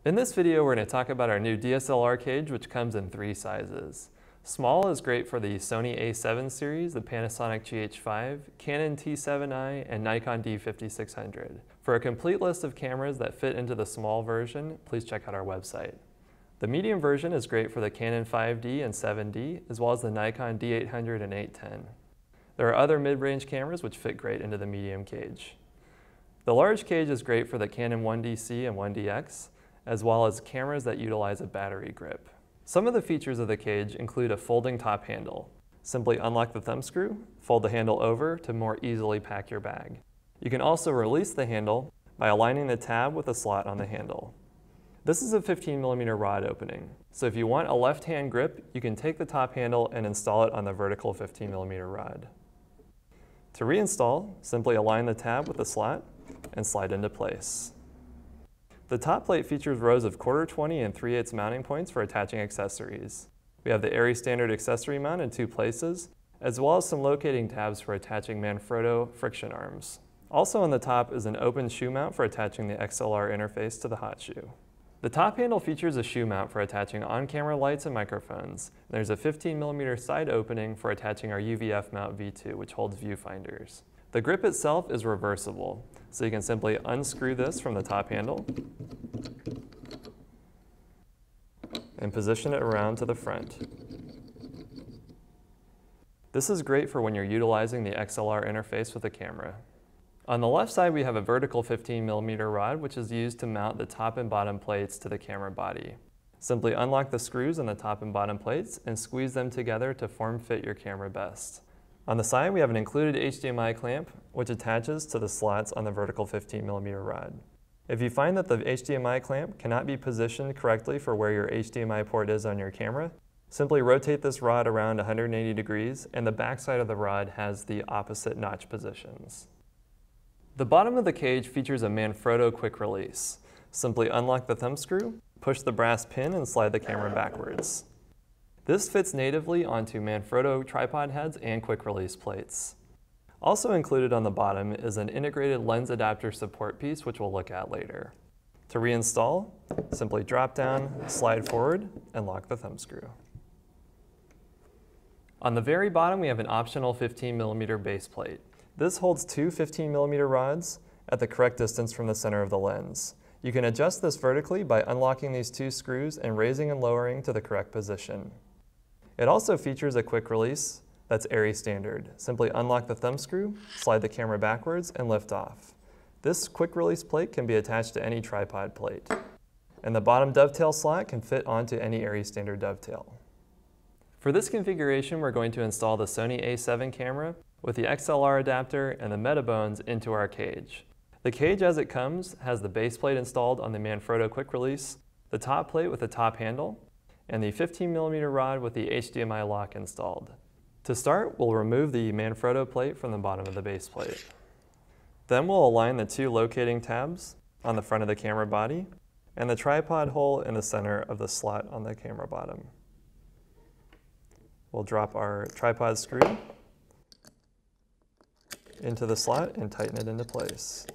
In this video, we're going to talk about our new DSLR cage, which comes in 3 sizes. Small is great for the Sony A7 series, the Panasonic GH5, Canon T7i, and Nikon D5600. For a complete list of cameras that fit into the small version, please check out our website. The medium version is great for the Canon 5D and 7D, as well as the Nikon D800 and 810. There are other mid-range cameras which fit great into the medium cage. The large cage is great for the Canon 1DC and 1DX, as well as cameras that utilize a battery grip. Some of the features of the cage include a folding top handle. Simply unlock the thumb screw, fold the handle over to more easily pack your bag. You can also release the handle by aligning the tab with a slot on the handle. This is a 15mm rod opening, so if you want a left-hand grip, you can take the top handle and install it on the vertical 15mm rod. To reinstall, simply align the tab with the slot and slide into place. The top plate features rows of 1/4-20 and 3/8 mounting points for attaching accessories. We have the ARRI standard accessory mount in 2 places, as well as some locating tabs for attaching Manfrotto friction arms. Also on the top is an open shoe mount for attaching the XLR interface to the hot shoe. The top handle features a shoe mount for attaching on-camera lights and microphones. There's a 15mm side opening for attaching our UVF mount V2, which holds viewfinders. The grip itself is reversible, so you can simply unscrew this from the top handle and position it around to the front. This is great for when you're utilizing the XLR interface with the camera. On the left side, we have a vertical 15mm rod, which is used to mount the top and bottom plates to the camera body. Simply unlock the screws on the top and bottom plates and squeeze them together to form-fit your camera best. On the side, we have an included HDMI clamp, which attaches to the slots on the vertical 15mm rod. If you find that the HDMI clamp cannot be positioned correctly for where your HDMI port is on your camera, simply rotate this rod around 180 degrees, and the back side of the rod has the opposite notch positions. The bottom of the cage features a Manfrotto quick release. Simply unlock the thumb screw, push the brass pin, and slide the camera backwards. This fits natively onto Manfrotto tripod heads and quick release plates. Also included on the bottom is an integrated lens adapter support piece, which we'll look at later. To reinstall, simply drop down, slide forward, and lock the thumb screw. On the very bottom, we have an optional 15mm base plate. This holds 2 15mm rods at the correct distance from the center of the lens. You can adjust this vertically by unlocking these 2 screws and raising and lowering to the correct position. It also features a quick release that's ARRI standard. Simply unlock the thumb screw, slide the camera backwards, and lift off. This quick release plate can be attached to any tripod plate. And the bottom dovetail slot can fit onto any ARRI standard dovetail. For this configuration, we're going to install the Sony A7 camera with the XLR adapter and the Metabones into our cage. The cage as it comes has the base plate installed on the Manfrotto quick release, the top plate with the top handle, and the 15mm rod with the HDMI lock installed. To start, we'll remove the Manfrotto plate from the bottom of the base plate. Then we'll align the 2 locating tabs on the front of the camera body and the tripod hole in the center of the slot on the camera bottom. We'll drop our tripod screw into the slot and tighten it into place.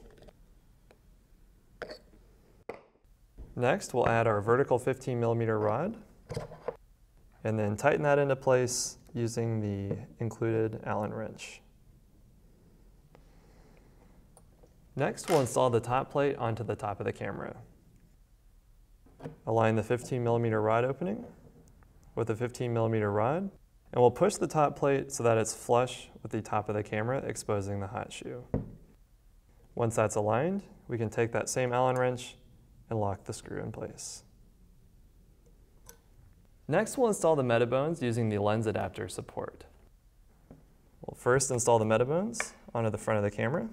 Next, we'll add our vertical 15mm rod and then tighten that into place using the included Allen wrench. Next, we'll install the top plate onto the top of the camera. Align the 15mm rod opening with the 15mm rod, and we'll push the top plate so that it's flush with the top of the camera, exposing the hot shoe. Once that's aligned, we can take that same Allen wrench and lock the screw in place. Next, we'll install the Metabones using the lens adapter support. We'll first install the Metabones onto the front of the camera.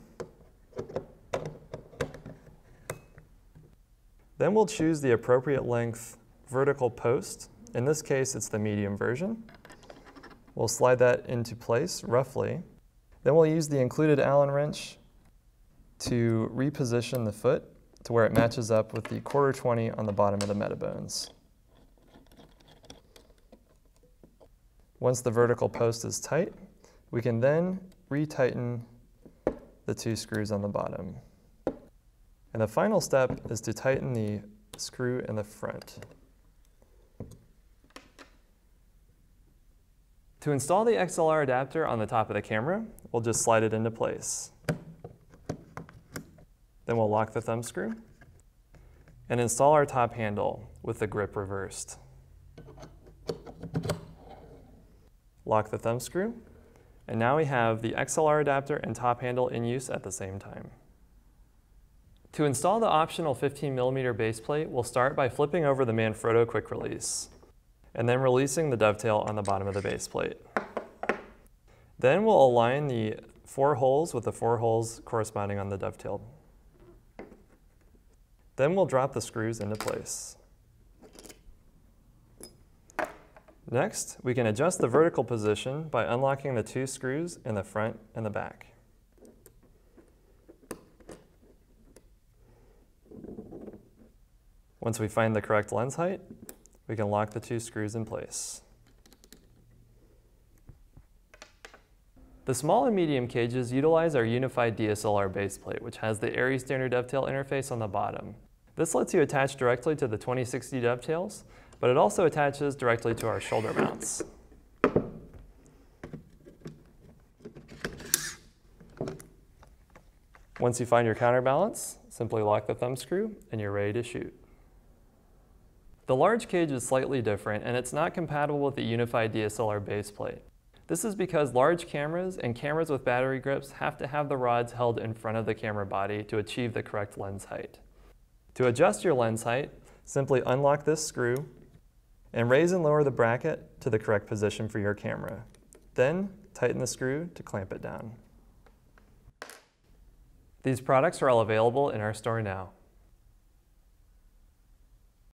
Then we'll choose the appropriate length vertical post. In this case, it's the medium version. We'll slide that into place roughly. Then we'll use the included Allen wrench to reposition the foot to where it matches up with the 1/4-20 on the bottom of the Metabones. Once the vertical post is tight, we can then retighten the 2 screws on the bottom. And the final step is to tighten the screw in the front. To install the XLR adapter on the top of the camera, we'll just slide it into place. Then we'll lock the thumb screw and install our top handle with the grip reversed. Lock the thumb screw, and now we have the XLR adapter and top handle in use at the same time. To install the optional 15mm baseplate, we'll start by flipping over the Manfrotto quick release, and then releasing the dovetail on the bottom of the baseplate. Then we'll align the 4 holes with the 4 holes corresponding on the dovetail. Then we'll drop the screws into place. Next, we can adjust the vertical position by unlocking the 2 screws in the front and the back. Once we find the correct lens height, we can lock the 2 screws in place. The small and medium cages utilize our unified DSLR baseplate, which has the ARRI standard dovetail interface on the bottom. This lets you attach directly to the 2060 dovetails, but it also attaches directly to our shoulder mounts. Once you find your counterbalance, simply lock the thumb screw and you're ready to shoot. The large cage is slightly different, and it's not compatible with the unified DSLR baseplate. This is because large cameras and cameras with battery grips have to have the rods held in front of the camera body to achieve the correct lens height. To adjust your lens height, simply unlock this screw and raise and lower the bracket to the correct position for your camera. Then tighten the screw to clamp it down. These products are all available in our store now.